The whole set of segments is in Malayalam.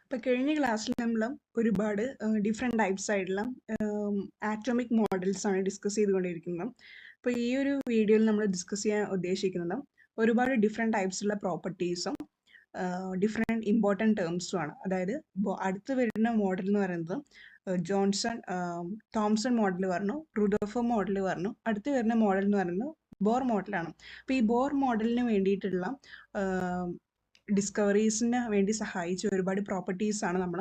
അപ്പോൾ കഴിഞ്ഞ ക്ലാസ്സിൽ നമ്മൾ ഒരുപാട് ഡിഫറെൻറ്റ് ടൈപ്സ് ആയിട്ടുള്ള ആറ്റോമിക് മോഡൽസ് ആണ് ഡിസ്കസ് ചെയ്തുകൊണ്ടിരിക്കുന്നത്. അപ്പോൾ ഈ ഒരു വീഡിയോയിൽ നമ്മൾ ഡിസ്കസ് ചെയ്യാൻ ഉദ്ദേശിക്കുന്നത് ഒരുപാട് ഡിഫറെൻറ്റ് ടൈപ്സുള്ള പ്രോപ്പർട്ടീസും ഡിഫറെൻറ്റ് ഇമ്പോർട്ടൻറ്റ് ടേംസും ആണ്. അതായത് അടുത്ത് വരുന്ന മോഡൽ എന്ന് പറയുന്നത് തോംസൺ മോഡൽ പറഞ്ഞു, റുദർഫോർഡ് മോഡൽ പറഞ്ഞു. അടുത്ത് വരുന്ന മോഡൽ എന്ന് പറയുന്നത് ബോർ മോഡലാണ്. അപ്പോൾ ഈ ബോർ മോഡലിന് വേണ്ടിയിട്ടുള്ള ഡിസ്കവറീസിന് വേണ്ടി സഹായിച്ച ഒരുപാട് പ്രോപ്പർട്ടീസ് ആണ് നമ്മൾ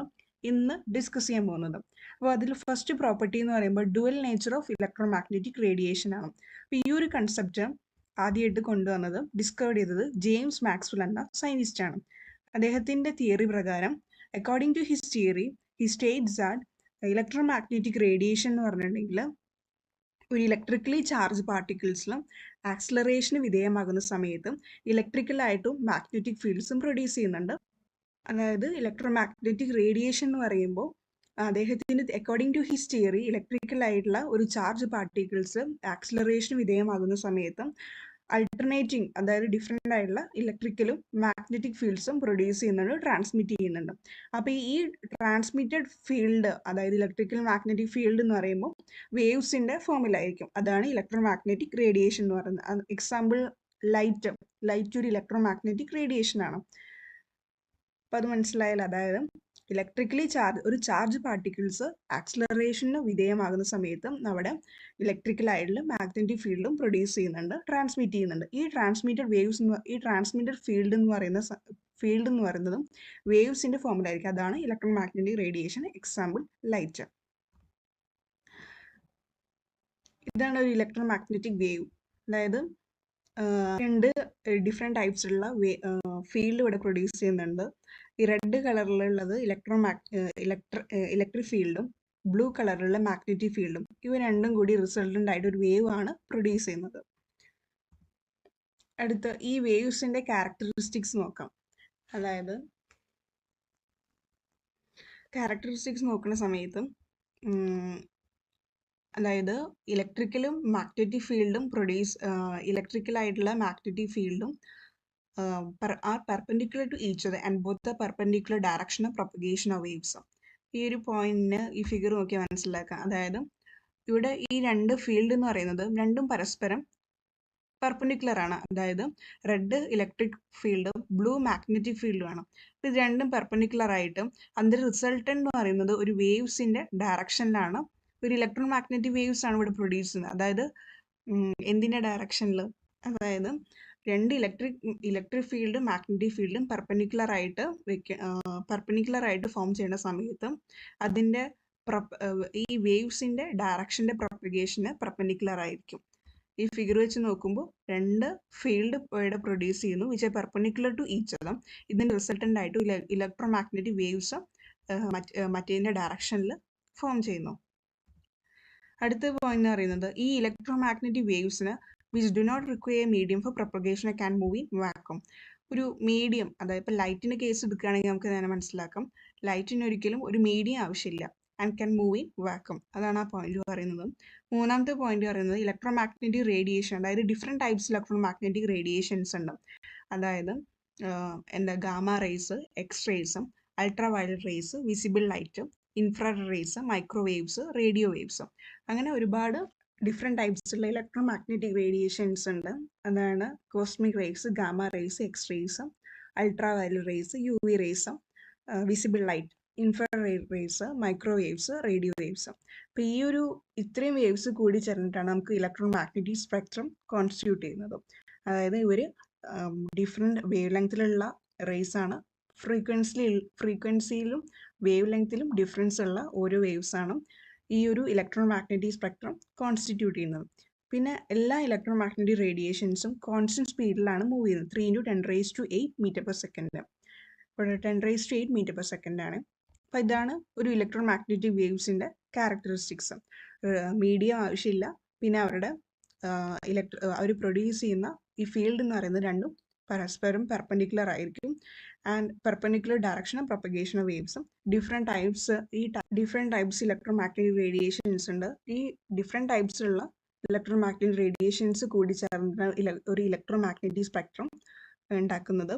ഇന്ന് ഡിസ്കസ് ചെയ്യാൻ പോകുന്നത്. അപ്പോൾ അതിൽ ഫസ്റ്റ് പ്രോപ്പർട്ടി എന്ന് പറയുമ്പോൾ dual nature of electro magnetic radiation ആണ്. അപ്പോൾ ഈ ഒരു കൺസെപ്റ്റ് ആദ്യമായിട്ട് കൊണ്ടുവന്നത് ഡിസ്കവർ ചെയ്തത് ജെയിംസ് മാക്സ്വെൽ എന്ന സയൻറ്റിസ്റ്റ് ആണ്. അദ്ദേഹത്തിൻ്റെ തിയറി പ്രകാരം according to his theory he states that electromagnetic radiation എന്ന് പറഞ്ഞിട്ടുണ്ടെങ്കിൽ ഒരു ഇലക്ട്രിക്കലി ചാർജ് പാർട്ടിക്കിൾസിലും ആക്സിലറേഷന് വിധേയമാകുന്ന സമയത്ത് ഇലക്ട്രിക്കലായിട്ടും മാഗ്നറ്റിക് ഫീൽഡ്സും പ്രൊഡ്യൂസ് ചെയ്യുന്നുണ്ട്. അതായത് ഇലക്ട്രോ മാഗ്നറ്റിക് റേഡിയേഷൻ എന്ന് പറയുമ്പോൾ അദ്ദേഹത്തിന് അക്കോർഡിംഗ് ടു ഹിസ് തിയറി ഇലക്ട്രിക്കലായിട്ടുള്ള ഒരു ചാർജ് പാർട്ടിക്കിൾസ് ആക്സിലറേഷന് വിധേയമാകുന്ന സമയത്ത് അൾട്ടർനേറ്റിംഗ്, അതായത് ഡിഫറെൻ്റ് ആയിട്ടുള്ള ഇലക്ട്രിക്കലും മാഗ്നറ്റിക് ഫീൽഡ്സും പ്രൊഡ്യൂസ് ചെയ്യുന്നുണ്ട്, ട്രാൻസ്മിറ്റ് ചെയ്യുന്നുണ്ട്. അപ്പോൾ ഈ ട്രാൻസ്മിറ്റഡ് ഫീൽഡ്, അതായത് ഇലക്ട്രിക്കൽ മാഗ്നറ്റിക് ഫീൽഡ് എന്ന് പറയുമ്പോൾ വേവ്സിൻ്റെ ഫോമിലായിരിക്കും. അതാണ് ഇലക്ട്രോ മാഗ്നറ്റിക് റേഡിയേഷൻ എന്ന് പറയുന്നത്. എക്സാമ്പിൾ ലൈറ്റ് ഒരു ഇലക്ട്രോ മാഗ്നറ്റിക് റേഡിയേഷൻ ആണ്. അപ്പോൾ അത് മനസ്സിലായാൽ, അതായത് ഇലക്ട്രിക്കലി ഒരു ചാർജ് പാർട്ടിക്കിൾസ് ആക്സിലറേഷന് വിധേയമാകുന്ന സമയത്ത് അവിടെ ഇലക്ട്രിക്കലായിട്ടുള്ള മാഗ്നറ്റിക് ഫീൽഡും പ്രൊഡ്യൂസ് ചെയ്യുന്നുണ്ട്, ട്രാൻസ്മിറ്റ് ചെയ്യുന്നുണ്ട്. ഈ ട്രാൻസ്മിറ്റഡ് ഫീൽഡ് എന്ന് പറയുന്നതും വേവ്സിന്റെ ഫോമിലായിരിക്കും. അതാണ് electro magnetic radiation. Example light. ഇതാണ് ഒരു ഇലക്ട്രോ മാഗ്നറ്റിക് വേവ്. അതായത് രണ്ട് ഡിഫറെൻറ്റ് ടൈപ്സിലുള്ള ഫീൽഡ് ഇവിടെ പ്രൊഡ്യൂസ് ചെയ്യുന്നുണ്ട്. ഈ റെഡ് കളറിലുള്ളത് ഇലക്ട്രിക് ഫീൽഡും ബ്ലൂ കളറിലുള്ള മാഗ്നറ്റിക് ഫീൽഡും, ഇവ രണ്ടും കൂടി റിസൾട്ടൻ്റ് ആയിട്ട് ഒരു വേവ് ആണ് പ്രൊഡ്യൂസ് ചെയ്യുന്നത്. അടുത്ത ഈ വേവ്സിൻ്റെ ക്യാരക്ടറിസ്റ്റിക്സ് നോക്കാം. അതായത് ക്യാരക്ടറിസ്റ്റിക്സ് നോക്കുന്ന സമയത്ത് അതായത് ഇലക്ട്രിക്കലും മാഗ്നറ്റിക് ഫീൽഡും ഇലക്ട്രിക്കലായിട്ടുള്ള മാഗ്നറ്റിക് ഫീൽഡും are perpendicular to each other and both the perpendicular direction of propagation of waves. ഈ ഒരു പോയിന്റിന് ഈ ഫിഗർ നോക്കി മനസ്സിലാക്കാം. അതായത് ഇവിടെ ഈ രണ്ട് ഫീൽഡ് എന്ന് പറയുന്നത് രണ്ടും പരസ്പരം പെർപെൻഡിക്കുലർ ആണ്. അതായത് റെഡ് ഇലക്ട്രിക് ഫീൽഡും ബ്ലൂ മാഗ്നറ്റിക് ഫീൽഡും ആണ്. ഇത് രണ്ടും പെർപെൻഡിക്കുലർ ആയിട്ട് അതിൻ്റെ റിസൾട്ടൻ്റ് എന്ന് പറയുന്നത് ഒരു വേവ്സിൻ്റെ ഡയറക്ഷനിലാണ്. ഒരു ഇലക്ട്രോ മാഗ്നറ്റിക് വേവ്സ് ആണ് ഇവിടെ പ്രൊഡ്യൂസ് ചെയ്യുന്നത്. അതായത് എന്തിൻ്റെ ഡയറക്ഷനിൽ? അതായത് രണ്ട് ഇലക്ട്രിക് ഫീൽഡും മാഗ്നറ്റിക് ഫീൽഡും പെർപെൻഡിക്കുലർ ആയിട്ട് ഫോം ചെയ്യുന്ന സമയത്ത് അതിൻ്റെ ഈ വേവ്സിൻ്റെ ഡയറക്ഷൻ്റെ പ്രൊപ്പഗേഷന് പെർപെൻഡിക്കുലർ ആയിരിക്കും. ഈ ഫിഗർ വെച്ച് നോക്കുമ്പോൾ രണ്ട് ഫീൽഡ് ഇവിടെ പ്രൊഡ്യൂസ് ചെയ്യുന്നു, which are perpendicular to each other. ഇതിൻ്റെ റിസൾട്ടൻ്റ് ആയിട്ട് ഇലക്ട്രോ മാഗ്നറ്റിക് വേവ്സ് മറ്റേതിൻ്റെ ഡയറക്ഷനിൽ ഫോം ചെയ്യുന്നു. അടുത്ത പോയിന്റ് എന്ന് പറയുന്നത് ഈ ഇലക്ട്രോ മാഗ്നറ്റിക് വേവ്സിന് which do not require a medium for propagation can move in vacuum. ഒരു മീഡിയം, അതായത് ഇപ്പോൾ ലൈറ്റിൻ്റെ കേസ് എടുക്കുകയാണെങ്കിൽ നമുക്ക് തന്നെ മനസ്സിലാക്കാം, ലൈറ്റിന് ഒരിക്കലും ഒരു മീഡിയം ആവശ്യമില്ല, and can move in vacuum. അതാണ് ആ പോയിന്റ് പറയുന്നത്. മൂന്നാമത്തെ പോയിന്റ് പറയുന്നത് ഇലക്ട്രോ മാഗ്നറ്റിക് റേഡിയേഷൻ, അതായത് different types electromagnetic radiations ഉണ്ട്. അതായത് ഗാമ റേസ്, എക്സ് റേസും, ultraviolet rays, visible light, infrared rays, microwaves, radio waves, അങ്ങനെ ഒരുപാട് ഡിഫറെൻറ്റ് ടൈപ്സുള്ള ഇലക്ട്രോ മാഗ്നറ്റിക് റേഡിയേഷൻസ് ഉണ്ട്. അതാണ് cosmic rays, gamma rays, X rays, ultraviolet rays, U V rays, visible light, infrared rays, microwaves, radio waves. അപ്പോൾ ഈ ഒരു ഇത്രയും വേവ്സ് കൂടി ചേർന്നിട്ടാണ് നമുക്ക് ഇലക്ട്രോ മാഗ്നറ്റിക് സ്പെക്ട്രം കോൺസ്റ്റിറ്റ്യൂട്ട് ചെയ്യുന്നത്. അതായത് ഇവർ ഡിഫറെൻറ്റ് വേവ് ലെങ്ത്തിലുള്ള റേസ് ആണ്. ഫ്രീക്വൻസിയിലും വേവ് ലെങ്ത്തിലും ഡിഫറൻസ് ഉള്ള ഓരോ വേവ്സ് ആണ് ഈ ഒരു ഇലക്ട്രോ മാഗ്നറ്റിക് സ്പെക്ട്രം കോൺസ്റ്റിറ്റ്യൂട്ട് ചെയ്യുന്നത്. പിന്നെ എല്ലാ ഇലക്ട്രോ മാഗ്നറ്റിക് റേഡിയേഷൻസും കോൺസ്റ്റന്റ് സ്പീഡിലാണ് മൂവ് ചെയ്യുന്നത്, 3 × 10⁸ മീറ്റർ/സെക്കൻഡ്. ഇവിടെ 10⁸ മീറ്റർ/സെക്കൻഡ് ആണ്. അപ്പോൾ ഇതാണ് ഒരു ഇലക്ട്രോ മാഗ്നറ്റിക് വേവ്സിൻ്റെ ക്യാരക്ടറിസ്റ്റിക്സ്. മീഡിയം ആവശ്യമില്ല, പിന്നെ അവർ പ്രൊഡ്യൂസ് ചെയ്യുന്ന ഈ ഫീൽഡ് എന്ന് പറയുന്നത് രണ്ടും പരസ്പരം പെർപെൻഡിക്കുലർ ആയിരിക്കും, and perpendicular direction of propagation of വേവ്സും. Different types electromagnetic radiations ഉണ്ട്. ഈ ഡിഫറെൻറ്റ് ടൈപ്സിലുള്ള ഇലക്ട്രോ മാഗ്നറ്റിക് റേഡിയേഷൻസ് കൂടി ചേർന്ന ഒരു ഇലക്ട്രോ മാഗ്നറ്റിക് സ്പെക്ട്രം ഉണ്ടാക്കുന്നത്.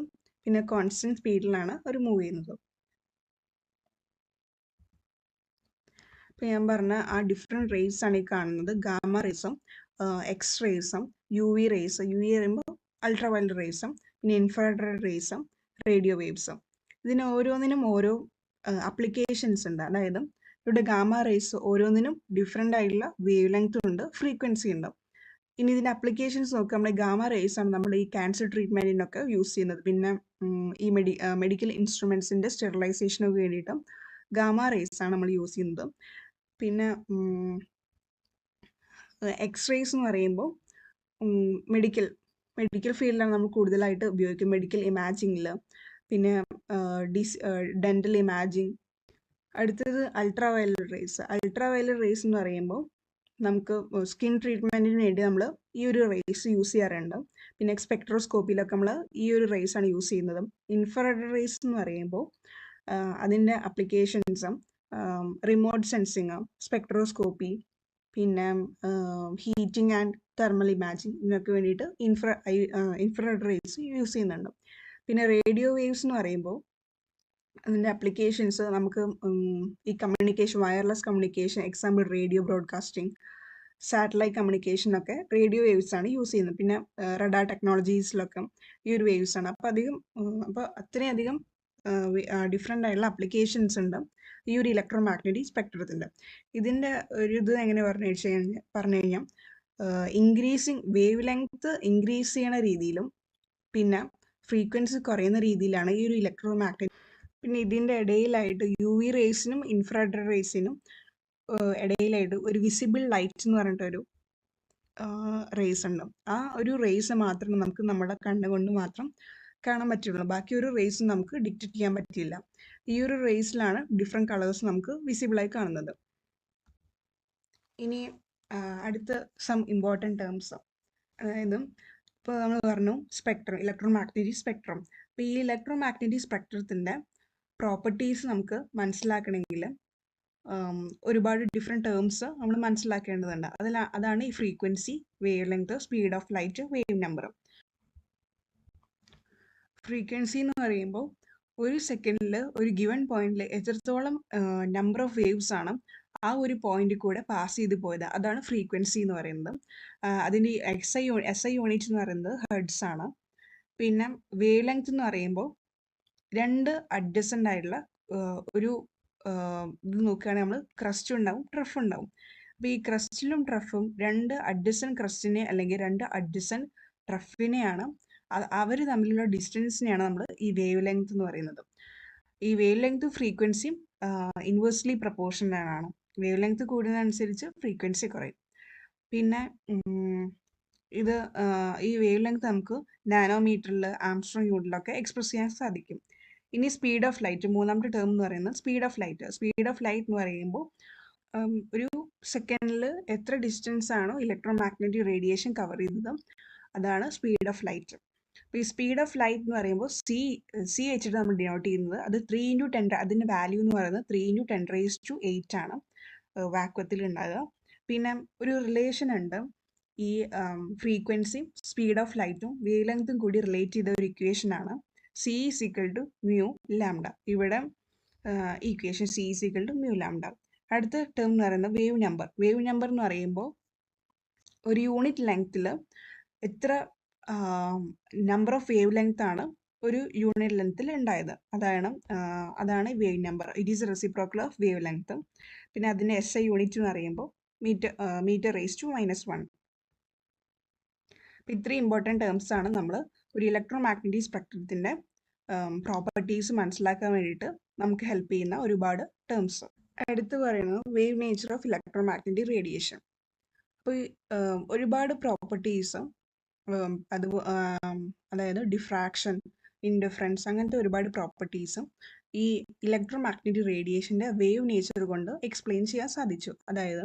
പിന്നെ കോൺസ്റ്റന്റ് സ്പീഡിലാണ് അവർ മൂവ് ചെയ്യുന്നത്. ഇപ്പോൾ ഞാൻ പറഞ്ഞ ആ ഡിഫറെൻറ്റ് റേസ് ആണ് ഈ കാണുന്നത്. ഗാമ റേസും എക്സ് റേസും U V rays, U V പറയുമ്പോൾ അൾട്രാ വയലറ്റ് റേസും പിന്നെ ഇൻഫ്രാറെഡ് റേസും റേഡിയോ വേവ്സും. ഇതിന് ഓരോന്നിനും ഓരോ അപ്ലിക്കേഷൻസ് ഉണ്ട്. അതായത് ഇവിടെ ഗാമ റേസ് ഓരോന്നിനും ഡിഫറെൻ്റ് ആയിട്ടുള്ള വേവ് ലെങ്ത് ഉണ്ട്, ഫ്രീക്വൻസി ഉണ്ട്. ഇനി ഇതിൻ്റെ അപ്ലിക്കേഷൻസ് നോക്കുക, നമ്മുടെ ഗാമ റേസ് ആണ് നമ്മൾ ഈ ക്യാൻസർ ട്രീറ്റ്മെൻറ്റിനൊക്കെ യൂസ് ചെയ്യുന്നത്. പിന്നെ ഈ മെഡിക്കൽ ഇൻസ്ട്രുമെൻസിൻ്റെ സ്റ്റെറിലൈസേഷനൊക്കെ വേണ്ടിയിട്ട് ഗാമ റേസ് ആണ് നമ്മൾ യൂസ് ചെയ്യുന്നത്. പിന്നെ എക്സ് റേസ് എന്ന് പറയുമ്പോൾ മെഡിക്കൽ ഫീൽഡിലാണ് നമ്മൾ കൂടുതലായിട്ട് ഉപയോഗിക്കും. മെഡിക്കൽ ഇമാജിങ്ങിൽ, പിന്നെ ഡെൻ്റൽ ഇമാജിങ്. അടുത്തത് ultra violet raise. Ultraviolet raise എന്ന് പറയുമ്പോൾ നമുക്ക് സ്കിൻ ട്രീറ്റ്മെൻറ്റിന് വേണ്ടി നമ്മൾ ഈ ഒരു റേസ് യൂസ് ചെയ്യാറുണ്ട്. പിന്നെ സ്പെക്ട്രോസ്കോപ്പിയിലൊക്കെ നമ്മൾ ഈ ഒരു റേസ് ആണ് യൂസ് ചെയ്യുന്നത്. ഇൻഫ്രാറെഡ് റേസ് എന്ന് പറയുമ്പോൾ അതിൻ്റെ അപ്ലിക്കേഷൻസും റിമോട്ട് സെൻസിങ്, സ്പെക്ട്രോസ്കോപ്പി, പിന്നെ ഹീറ്റിംഗ് ആൻഡ് തെർമൽ ഇമാജിങ്, ഇതിനൊക്കെ വേണ്ടിയിട്ട് ഇൻഫ്രാറെഡ് റേസ് യൂസ് ചെയ്യുന്നുണ്ട്. പിന്നെ റേഡിയോ വേവ്സ് എന്ന് പറയുമ്പോൾ അതിൻ്റെ അപ്ലിക്കേഷൻസ് നമുക്ക് ഈ communication, wireless communication, example radio broadcasting, satellite കമ്മ്യൂണിക്കേഷനൊക്കെ റേഡിയോ വേവ്സ് ആണ് യൂസ് ചെയ്യുന്നത്. പിന്നെ റഡാർ ടെക്നോളജീസിലൊക്കെ ഈ ഒരു വേവ്സ് ആണ്. അപ്പോൾ അത്രയധികം ഡിഫറെൻ്റ് ആയിട്ടുള്ള അപ്ലിക്കേഷൻസ് ഉണ്ട് ഈ ഒരു ഇലക്ട്രോ മാഗ്നറ്റിക് സ്പെക്ട്രത്തിൻ്റെ. ഇതിൻ്റെ ഒരു ഇത് എങ്ങനെ പറഞ്ഞു കഴിഞ്ഞാൽ ഇൻക്രീസിങ് വേവ് ലെങ്ത് ഇൻക്രീസ് ചെയ്യണ രീതിയിലും പിന്നെ ഫ്രീക്വൻസി കുറയുന്ന രീതിയിലാണ് ഈ ഒരു ഇലക്ട്രോ മാഗ്നറ്റിക്. പിന്നെ ഇതിൻ്റെ ഇടയിലായിട്ട് യു വി റേസിനും ഇൻഫ്രാറെഡ് റേസിനും ഇടയിലായിട്ട് ഒരു വിസിബിൾ ലൈറ്റ് എന്ന് പറഞ്ഞിട്ടൊരു റേസ് ഉണ്ട്. ആ ഒരു റേസ് മാത്രമേ നമുക്ക് നമ്മുടെ കണ്ണുകൊണ്ട് മാത്രം കാണാൻ പറ്റുള്ളൂ. ബാക്കി ഒരു റേസ് നമുക്ക് ഡിറ്റക്ട് ചെയ്യാൻ പറ്റില്ല. ഈ ഒരു റേസിലാണ് ഡിഫറെൻറ്റ് കളേഴ്സ് നമുക്ക് വിസിബിളായി കാണുന്നത്. ഇനി അടുത്ത സം ഇമ്പോർട്ടൻറ്റ് ടേംസ്, അതായത് ഇപ്പോൾ നമ്മൾ പറഞ്ഞു സ്പെക്ട്രം, ഇലക്ട്രോ മാഗ്നറ്റിക് സ്പെക്ട്രം. അപ്പോൾ ഈ ഇലക്ട്രോ മാഗ്നറ്റിക് സ്പെക്ട്രത്തിൻ്റെ പ്രോപ്പർട്ടീസ് നമുക്ക് മനസ്സിലാക്കണമെങ്കിൽ ഒരുപാട് ഡിഫറെൻറ്റ് ടേംസ് നമ്മൾ മനസ്സിലാക്കേണ്ടതുണ്ട്. അതാണ് ഈ frequency, wave length, speed of light, wave number. Frequency എന്ന് പറയുമ്പോൾ ഒരു സെക്കൻഡിൽ ഒരു ഗിവൺ പോയിന്റിൽ എത്രത്തോളം നമ്പർ ഓഫ് വേവ്സ് ആണ് ആ ഒരു പോയിന്റിൽ കൂടെ പാസ് ചെയ്ത് പോയത്, അതാണ് ഫ്രീക്വൻസി എന്ന് പറയുന്നത്. അതിൻ്റെ SI യൂണിറ്റ് എന്ന് പറയുന്നത് ഹെർട്സ് ആണ്. പിന്നെ വേവ് ലെങ്ത് എന്ന് പറയുമ്പോൾ രണ്ട് അഡ്ജസൻ്റ് ആയിട്ടുള്ള ഒരു ഇത് നോക്കുകയാണെങ്കിൽ നമ്മൾ ക്രസ്റ്റ് ഉണ്ടാവും, ട്രഫ് ഉണ്ടാവും. അപ്പോൾ ഈ ക്രസ്റ്റിലും ട്രഫും രണ്ട് അഡ്ജസൻ ക്രസ്റ്റിനെ അല്ലെങ്കിൽ രണ്ട് അഡ്ജസൻ ട്രഫിനെയാണ്, അവർ തമ്മിലുള്ള ഡിസ്റ്റൻസിനെയാണ് നമ്മൾ ഈ വേവ് ലെങ്ത് എന്ന് പറയുന്നത്. ഈ വേവ് ലെങ്ത് ഫ്രീക്വൻസിയും ഇൻവേഴ്സ്ലി പ്രപ്പോർഷണൽ ആണ്. വേവ് ലെങ്ത് കൂടുന്നതനുസരിച്ച് ഫ്രീക്വൻസി കുറയും. പിന്നെ ഇത് ഈ വേവ് ലെങ്ത് നമുക്ക് നാനോമീറ്ററിൽ, ആംസ്ട്രോങ് യൂണിറ്റിലൊക്കെ എക്സ്പ്രസ് ചെയ്യാൻ സാധിക്കും. ഇനി സ്പീഡ് ഓഫ് ലൈറ്റ്, മൂന്നാമത്തെ ടേം എന്ന് പറയുന്നത് speed of light. Speed of light എന്ന് പറയുമ്പോൾ ഒരു സെക്കൻഡിൽ എത്ര ഡിസ്റ്റൻസ് ആണോ ഇലക്ട്രോ മാഗ്നറ്റിക് റേഡിയേഷൻ കവർ ചെയ്തത്, അതാണ് സ്പീഡ് ഓഫ് ലൈറ്റ്. അപ്പോൾ ഈ സ്പീഡ് ഓഫ് ലൈറ്റ് എന്ന് പറയുമ്പോൾ സി വെച്ചിട്ട് നമ്മൾ ഡിനോട്ട് ചെയ്യുന്നത്, അത് 3×10, അതിൻ്റെ വാല്യൂ എന്ന് പറയുന്നത് 3×10⁸ ആണ് വാക്വത്തിൽ ഉണ്ടാകുക. പിന്നെ ഒരു റിലേഷൻ ഉണ്ട്, ഈ ഫ്രീക്വൻസിയും സ്പീഡ് ഓഫ് ലൈറ്റും വേവ് ലെങ്ത്തും കൂടി റിലേറ്റ് ചെയ്ത ഒരു ഇക്വേഷനാണ് C = μ⍵. ഇവിടെ ഇക്വേഷൻ C = μ⍵. അടുത്ത ടേം എന്ന് പറയുന്നത് വേവ് നമ്പർ. വേവ് നമ്പർ എന്ന് പറയുമ്പോൾ ഒരു യൂണിറ്റ് ലെങ്ത്തിൽ എത്ര നമ്പർ ഓഫ് വേവ് ലെങ്ത് ആണ് ഒരു യൂണിറ്റ് ലെങ്ത്തിൽ ഉണ്ടായത്, അതാണ് wave number. It is reciprocal of wave length. പിന്നെ അതിൻ്റെ SI യൂണിറ്റ് എന്ന് പറയുമ്പോൾ m/−1. ഇത്രയും ഇമ്പോർട്ടൻറ്റ് ടേംസ് ആണ് നമ്മൾ ഒരു ഇലക്ട്രോ മാഗ്നറ്റിക് സ്പെക്ട്രത്തിൻ്റെ പ്രോപ്പർട്ടീസ് മനസ്സിലാക്കാൻ വേണ്ടിയിട്ട് നമുക്ക് ഹെൽപ്പ് ചെയ്യുന്ന ഒരുപാട് ടേംസ്. അടുത്ത് പറയുന്നത് wave nature of electro magnetic radiation. അപ്പോൾ ഒരുപാട് പ്രോപ്പർട്ടീസ്, അതായത് ഡിഫ്രാക്ഷൻ, ഇൻഡിഫറൻസ്, അങ്ങനത്തെ ഒരുപാട് പ്രോപ്പർട്ടീസും ഈ ഇലക്ട്രോ മാഗ്നറ്റിക് റേഡിയേഷൻ്റെ വേവ് നേച്ചർ കൊണ്ട് എക്സ്പ്ലെയിൻ ചെയ്യാൻ സാധിച്ചു. അതായത്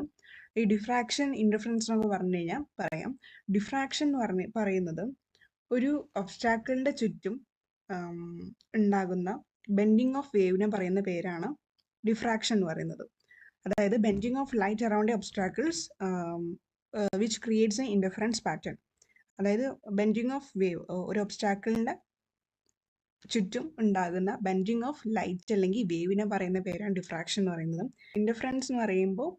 ഈ ഡിഫ്രാക്ഷൻ, ഇൻഡിഫറൻസ് എന്നൊക്കെ പറഞ്ഞു കഴിഞ്ഞാൽ പറയാം. ഡിഫ്രാക്ഷൻ എന്ന് പറയുന്നത് ഒരു ഒബ്സ്റ്റാക്കിളിൻ്റെ ചുറ്റും ഉണ്ടാകുന്ന ബെൻഡിങ് ഓഫ് വേവിനെ പറയുന്ന പേരാണ് ഡിഫ്രാക്ഷൻ എന്ന് പറയുന്നത്. അതായത് bending of light around obstacles which creates A indifference pattern. അതായത് ബെൻഡിങ് ഓഫ് വേവ്, ഒരു ഒബ്സ്റ്റാക്കിളിൻ്റെ ചുറ്റും ഉണ്ടാകുന്ന ബെൻഡിങ് ഓഫ് ലൈറ്റ് അല്ലെങ്കിൽ വേവിനെ പറയുന്ന പേരാണ് ഡിഫ്രാക്ഷൻ എന്ന് പറയുന്നത്. ഇൻ്റർഫറൻസ് എന്ന് പറയുമ്പോൾ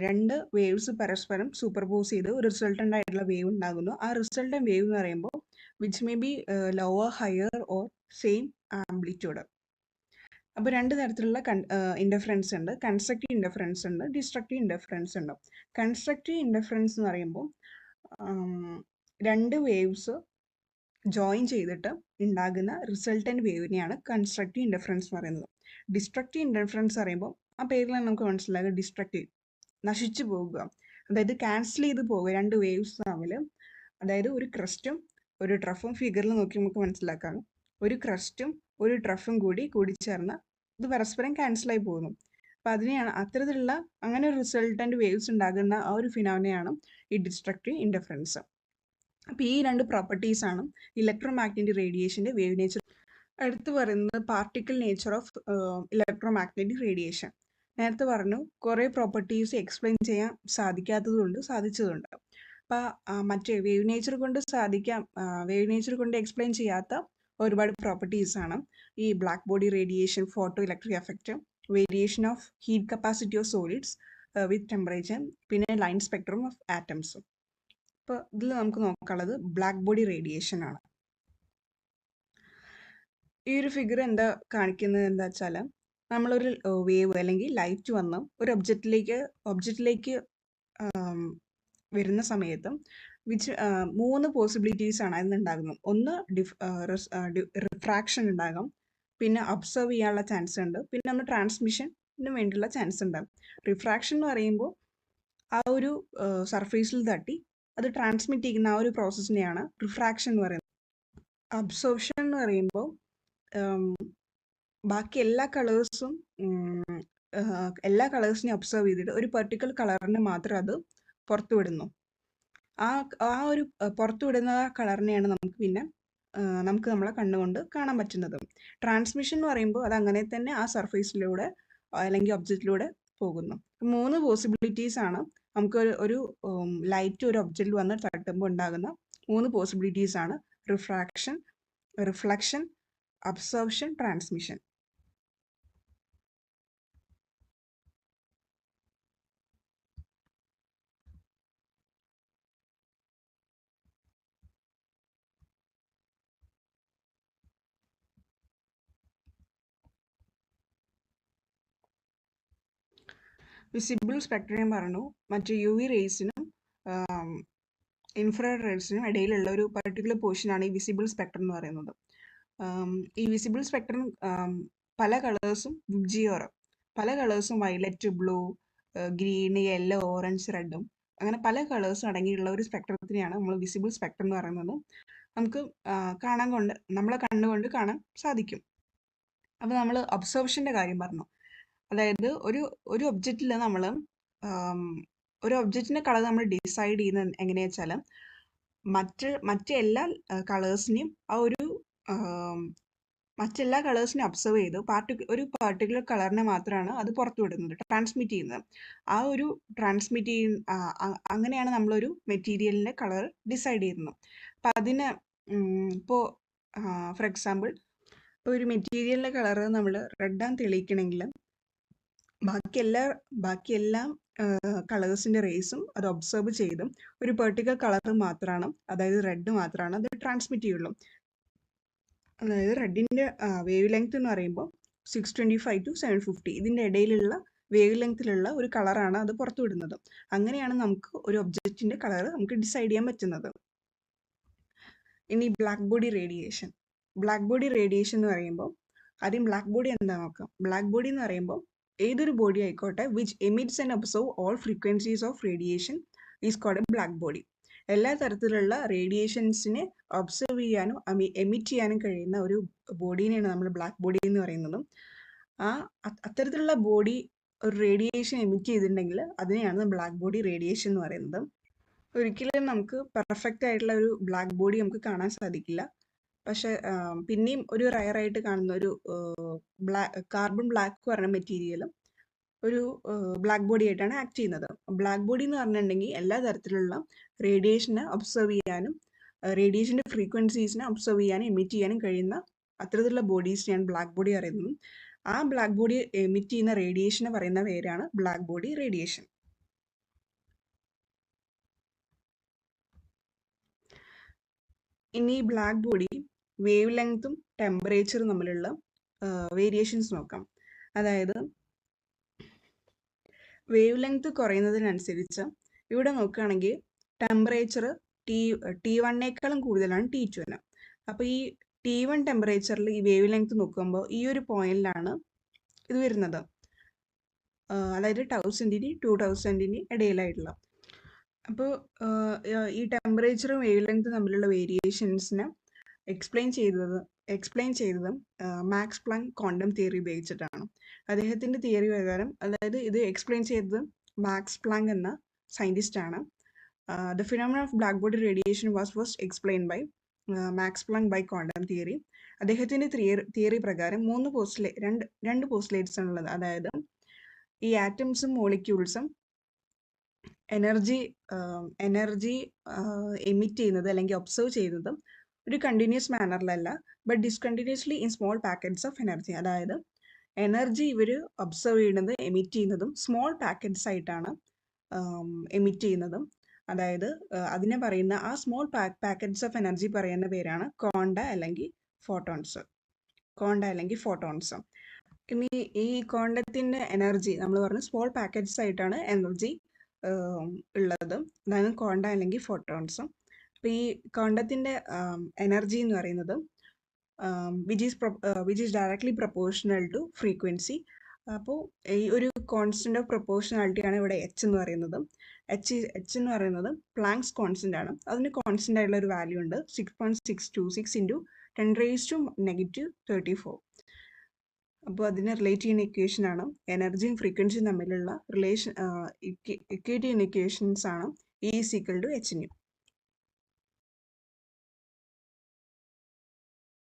രണ്ട് വേവ്സ് പരസ്പരം സൂപ്പർപോസ് ചെയ്ത് ഒരു റിസൾട്ടൻ്റ് ആയിട്ടുള്ള വേവ് ഉണ്ടാകുന്നു. ആ റിസൾട്ടൻ്റ് വേവ് എന്ന് പറയുമ്പോൾ which may be lower, higher or same amplitude. അപ്പോൾ രണ്ട് തരത്തിലുള്ള ഇൻ്റർഫറൻസ് ഉണ്ട്. കൺസ്ട്രക്റ്റീവ് ഇൻ്റർഫറൻസ് ഉണ്ട്, ഡിസ്ട്രക്റ്റീവ് ഇൻ്റർഫറൻസ് ഉണ്ട്. കൺസ്ട്രക്റ്റീവ് ഇൻ്റർഫറൻസ് എന്ന് പറയുമ്പോൾ രണ്ട് വേവ്സ് ജോയിൻ ചെയ്തിട്ട് ഉണ്ടാകുന്ന റിസൾട്ടൻ്റ് വേവിനെയാണ് കൺസ്ട്രക്റ്റീവ് ഇൻ്റർഫറൻസ് എന്ന് പറയുന്നത്. ഡിസ്ട്രക്റ്റീവ് ഇൻ്റർഫറൻസ് പറയുമ്പോൾ ആ പേരിൽ നമുക്ക് മനസ്സിലാകുക ഡിസ്ട്രക്റ്റീവ്, നശിച്ചു പോകുക, അതായത് ക്യാൻസൽ ചെയ്ത് പോകുക രണ്ട് വേവ്സ് തമ്മിൽ. അതായത് ഒരു ക്രസ്റ്റും ഒരു ട്രഫും ഫിഗറിൽ നോക്കി നമുക്ക് മനസ്സിലാക്കാം. ഒരു ക്രസ്റ്റും ഒരു ട്രഫും കൂടി കൂടിച്ചേർന്ന് ഇത് പരസ്പരം ക്യാൻസലായി പോകുന്നു. അപ്പം അതിനെയാണ് അത്തരത്തിലുള്ള അങ്ങനെ ഒരു റിസൾട്ടൻ്റ് വേവ്സ് ഉണ്ടാകുന്ന ആ ഒരു ഫിനോമിനയാണ് ഈ ഡിസ്ട്രക്റ്റീവ് ഇൻ്റർഫറൻസ്. അപ്പോൾ ഈ രണ്ട് പ്രോപ്പർട്ടീസാണ് ഇലക്ട്രോമാഗ്നറ്റിക് റേഡിയേഷൻ്റെ വേവ് നേച്ചർ. അടുത്ത് പറയുന്നത് particle nature of electromagnetic radiation. നേരത്തെ പറഞ്ഞു കുറേ പ്രോപ്പർട്ടീസ് എക്സ്പ്ലെയിൻ ചെയ്യാൻ സാധിക്കാത്തതുണ്ട്, സാധിച്ചതുണ്ട്. അപ്പോൾ മറ്റേ വേവ് നേച്ചർ കൊണ്ട് എക്സ്പ്ലെയിൻ ചെയ്യാത്ത ഒരുപാട് പ്രോപ്പർട്ടീസാണ് ഈ black body radiation, photo electric effect, variation of heat capacity of solids with temperature, പിന്നെ ലൈൻ സ്പെക്ട്രം ഓഫ് ആറ്റംസ്. അപ്പോൾ ഇതിൽ നമുക്ക് നോക്കാനുള്ളത് ബ്ലാക്ക് ബോഡി റേഡിയേഷൻ ആണ്. ഈ ഒരു ഫിഗർ എന്താ കാണിക്കുന്നത് എന്താ വെച്ചാൽ, നമ്മളൊരു വേവ് അല്ലെങ്കിൽ ലൈറ്റ് വന്ന് ഒരു ഒബ്ജക്റ്റിലേക്ക് വരുന്ന സമയത്ത് മൂന്ന് പോസിബിലിറ്റീസ് ആണ് അതിനുണ്ടാകുന്നത്. ഒന്ന് റിഫ്രാക്ഷൻ ഉണ്ടാകും, പിന്നെ ഒബ്സർവ് ചെയ്യാനുള്ള ചാൻസ് ഉണ്ട്, പിന്നെ ഒന്ന് ട്രാൻസ്മിഷന് വേണ്ടിയുള്ള ചാൻസ് ഉണ്ടാകും. റിഫ്രാക്ഷൻ എന്ന് പറയുമ്പോൾ ആ ഒരു സർഫേസിൽ തട്ടി അത് ട്രാൻസ്മിറ്റ് ചെയ്യുന്ന ആ ഒരു പ്രോസസ്സിനെയാണ് റിഫ്രാക്ഷൻ എന്ന് പറയുന്നത്. അബ്സോർപ്ഷൻ എന്ന് പറയുമ്പോൾ ബാക്കി എല്ലാ കളേഴ്സിനെയും ഒബ്സർവ് ചെയ്തിട്ട് ഒരു പെർട്ടിക്കുലർ കളറിനെ മാത്രം അത് പുറത്തുവിടുന്നു. ആ ഒരു പുറത്തുവിടുന്ന കളറിനെയാണ് നമുക്ക് നമ്മളെ കണ്ണുകൊണ്ട് കാണാൻ പറ്റുന്നത്. ട്രാൻസ്മിഷൻ എന്ന് പറയുമ്പോൾ അത് അങ്ങനെ തന്നെ ആ സർഫേസിലൂടെ അല്ലെങ്കിൽ ഒബ്ജക്റ്റിലൂടെ പോകുന്നു. മൂന്ന് പോസിബിലിറ്റീസ് ആണ് നമുക്ക് ഒരു ലൈറ്റ് ഒരു ഒബ്ജക്റ്റിൽ വന്ന് തട്ടുമ്പോൾ ഉണ്ടാകുന്ന മൂന്ന് പോസിബിലിറ്റീസ് ആണ് refraction, reflection, absorption, transmission. Visible spectrum പറഞ്ഞു, മറ്റു UV റേസിനും ഇൻഫ്രാറെഡ് റേസിനും ഇടയിലുള്ള ഒരു പർട്ടിക്കുലർ പോർഷനാണ് ഈ വിസിബിൾ സ്പെക്ട്രം എന്ന് പറയുന്നത്. ഈ വിസിബിൾ സ്പെക്ട്രം പല കളേഴ്സും violet, blue, green, yellow, orange, റെഡും അങ്ങനെ പല കളേഴ്സും അടങ്ങിയുള്ള ഒരു സ്പെക്ട്രത്തിനെയാണ് നമ്മൾ വിസിബിൾ സ്പെക്ട്രം എന്ന് പറയുന്നത്. നമുക്ക് നമ്മളെ കണ്ണുകൊണ്ട് കാണാൻ സാധിക്കും. അപ്പോൾ നമ്മൾ ഒബ്സർവേഷൻ്റെ കാര്യം പറഞ്ഞു. അതായത് ഒരു ഒബ്ജക്റ്റിൽ നമ്മൾ ഒരു ഒബ്ജക്റ്റിൻ്റെ കളർ നമ്മൾ ഡിസൈഡ് ചെയ്യുന്നത് എങ്ങനെയാ വെച്ചാൽ മറ്റെല്ലാ കളേഴ്സിനെയും മറ്റെല്ലാ കളേഴ്സിനെയും ഒബ്സർവ് ചെയ്ത് ഒരു പർട്ടിക്കുലർ കളറിനെ മാത്രമാണ് അത് പുറത്തുവിടുന്നത്, ട്രാൻസ്മിറ്റ് ചെയ്യുന്നത്. ആ ഒരു അങ്ങനെയാണ് നമ്മളൊരു മെറ്റീരിയലിൻ്റെ കളർ ഡിസൈഡ് ചെയ്യുന്നത്. അപ്പം അതിന് ഇപ്പോൾ ഫോർ എക്സാമ്പിൾ ഇപ്പോൾ ഒരു മെറ്റീരിയലിൻ്റെ കളർ നമ്മൾ റെഡാന്ന് തെളിയിക്കണമെങ്കിൽ ബാക്കി എല്ലാ കളേഴ്സിൻ്റെ റേസും അത് ഒബ്സർവ് ചെയ്തും ഒരു പെർട്ടിക്കുലർ കളർ മാത്രമാണ്, അതായത് റെഡ് മാത്രമാണ് അത് ട്രാൻസ്മിറ്റ് ചെയ്യുള്ളൂ. അതായത് റെഡിൻ്റെ വേവ് ലെങ്ത് എന്ന് പറയുമ്പോൾ 625 to 750 ഇതിൻ്റെ ഇടയിലുള്ള വേവ് ലെങ്ത്തിലുള്ള ഒരു കളറാണ് അത് പുറത്തുവിടുന്നത്. അങ്ങനെയാണ് നമുക്ക് ഒരു ഒബ്ജക്റ്റിൻ്റെ കളർ നമുക്ക് ഡിസൈഡ് ചെയ്യാൻ പറ്റുന്നത്. ഇനി ബ്ലാക്ക് ബോഡി റേഡിയേഷൻ എന്ന് പറയുമ്പോൾ ആദ്യം ബ്ലാക്ക് ബോഡി എന്താ നോക്കാം. ബ്ലാക്ക് ബോഡി എന്ന് പറയുമ്പോൾ ഏതൊരു ബോഡി ആയിക്കോട്ടെ which emits and observe all frequencies of radiation is called a black body. എല്ലാ തരത്തിലുള്ള റേഡിയേഷൻസിനെ ഒബ്സർവ് ചെയ്യാനും എമിറ്റ് ചെയ്യാനും കഴിയുന്ന ഒരു ബോഡീനെയാണ് നമ്മൾ ബ്ലാക്ക് ബോഡി എന്ന് പറയുന്നത്. അത്തരത്തിലുള്ള ബോഡി ഒരു റേഡിയേഷൻ എമിറ്റ് ചെയ്തിട്ടുണ്ടെങ്കിൽ അതിനെയാണ് ബ്ലാക്ക് ബോഡി റേഡിയേഷൻ എന്ന് പറയുന്നത്. ഒരിക്കലും നമുക്ക് പെർഫെക്റ്റ് ആയിട്ടുള്ള ഒരു ബ്ലാക്ക് ബോഡി നമുക്ക് കാണാൻ സാധിക്കില്ല. പക്ഷെ പിന്നെയും ഒരു റയറായിട്ട് കാണുന്ന ഒരു കാർബൺ ബ്ലാക്ക് പറഞ്ഞ മെറ്റീരിയലും ഒരു ബ്ലാക്ക് ബോഡി ആയിട്ടാണ് ആക്ട് ചെയ്യുന്നത്. ബ്ലാക്ക് ബോഡി എന്ന് പറഞ്ഞിട്ടുണ്ടെങ്കിൽ എല്ലാ തരത്തിലുള്ള റേഡിയേഷനെ ഒബ്സർവ് ചെയ്യാനും റേഡിയേഷൻ്റെ ഫ്രീക്വൻസീസിനെ ഒബ്സർവ് ചെയ്യാനും എമിറ്റ് ചെയ്യാനും കഴിയുന്ന അത്തരത്തിലുള്ള ബോഡീസിനെയാണ് ബ്ലാക്ക് ബോഡി അറിയുന്നത്. ആ ബ്ലാക്ക് ബോഡി എമിറ്റ് ചെയ്യുന്ന റേഡിയേഷനെ പറയുന്ന പേരാണ് ബ്ലാക്ക് ബോഡി റേഡിയേഷൻ. ഇനി ബ്ലാക്ക് ബോഡി വേവ് ലെങ്ത്തും ടെമ്പറേച്ചറും തമ്മിലുള്ള വേരിയേഷൻസ് നോക്കാം. അതായത് വേവ് ലെങ്ത് കുറയുന്നതിനനുസരിച്ച് ഇവിടെ നോക്കുകയാണെങ്കിൽ ടെമ്പറേച്ചർ T1 കൂടുതലാണ് T2. അപ്പോൾ ഈ T1 ടെമ്പറേച്ചറിൽ ഈ വേവ് ലെങ്ത് നോക്കുമ്പോൾ ഈ ഒരു പോയിന്റിലാണ് ഇത് വരുന്നത്. അതായത് 1000 2000 ഇടയിലായിട്ടുള്ള. അപ്പോൾ ഈ ടെമ്പറേച്ചറും വേവ് ലെങ്ത് തമ്മിലുള്ള വേരിയേഷൻസിനെ എക്സ്പ്ലെയിൻ ചെയ്തത് മാക്സ് പ്ലാങ്ക് ക്വാണ്ടം തിയറി ഉപയോഗിച്ചിട്ടാണ്. അദ്ദേഹത്തിൻ്റെ തിയറി പ്രകാരം, അതായത് ഇത് എക്സ്പ്ലെയിൻ ചെയ്തത് മാക്സ് പ്ലാങ്ക് എന്ന സയൻറ്റിസ്റ്റ് ആണ്. The phenomena of black body radiation was first explain by Max Planck by quantum theory. അദ്ദേഹത്തിൻ്റെ തിയറി പ്രകാരം രണ്ട് പോസ്റ്റുലേറ്റ്സ് ആണുള്ളത്. അതായത് ഈ ആറ്റംസും മോളിക്യൂൾസും എനർജി എമിറ്റ് ചെയ്യുന്നത് അല്ലെങ്കിൽ ഒബ്സർവ് ചെയ്യുന്നത് ഒരു കണ്ടിന്യൂസ് മാനറിലല്ല, but discontinuously in small packets of energy. അതായത് എനർജി ഇവർ ഒബ്സർവ് ചെയ്യുന്നത് എമിറ്റ് ചെയ്യുന്നതും സ്മോൾ പാക്കറ്റ്സ് ആയിട്ടാണ് എമിറ്റ് ചെയ്യുന്നതും. അതായത് അതിനെ പറയുന്ന ആ സ്മോൾ പാക്കറ്റ്സ് ഓഫ് എനർജി പറയുന്ന പേരാണ് ക്വാണ്ട അല്ലെങ്കിൽ ഫോട്ടോൺസ്. ഇനി ഈ ക്വാണ്ടത്തിൻ്റെ എനർജി നമ്മൾ പറഞ്ഞു സ്മോൾ പാക്കറ്റ്സ് ആയിട്ടാണ് എനർജി ഉള്ളത്. അതാണ് ക്വാണ്ട അല്ലെങ്കിൽ ഫോട്ടോൺസ്. അപ്പോൾ ഈ ക്വാണ്ടത്തിൻ്റെ എനർജി എന്ന് പറയുന്നത് which is directly proportional to frequency. അപ്പോൾ ഈ ഒരു കോൺസ്റ്റൻ്റ് ഓഫ് പ്രൊപ്പോർഷണാലിറ്റിയാണ് ഇവിടെ എച്ച് എന്ന് പറയുന്നത്. എച്ച് എന്ന് പറയുന്നത് പ്ലാങ്ക്സ് കോൺസ്റ്റൻ്റ് ആണ്. അതിന് കോൺസ്റ്റൻ്റ് ആയിട്ടുള്ള ഒരു വാല്യൂ ഉണ്ട്, 6.626 × 10⁻⁻34. അപ്പോൾ അതിനെ റിലേറ്റ് ചെയ്യുന്ന ഇക്വേഷൻ ആണ് എനർജിയും ഫ്രീക്വൻസിയും തമ്മിലുള്ള റിലേഷൻ. ഇക്വേറ്റ് ചെയ്യുന്ന ഇക്വേഷൻസ് ആണ് E = H².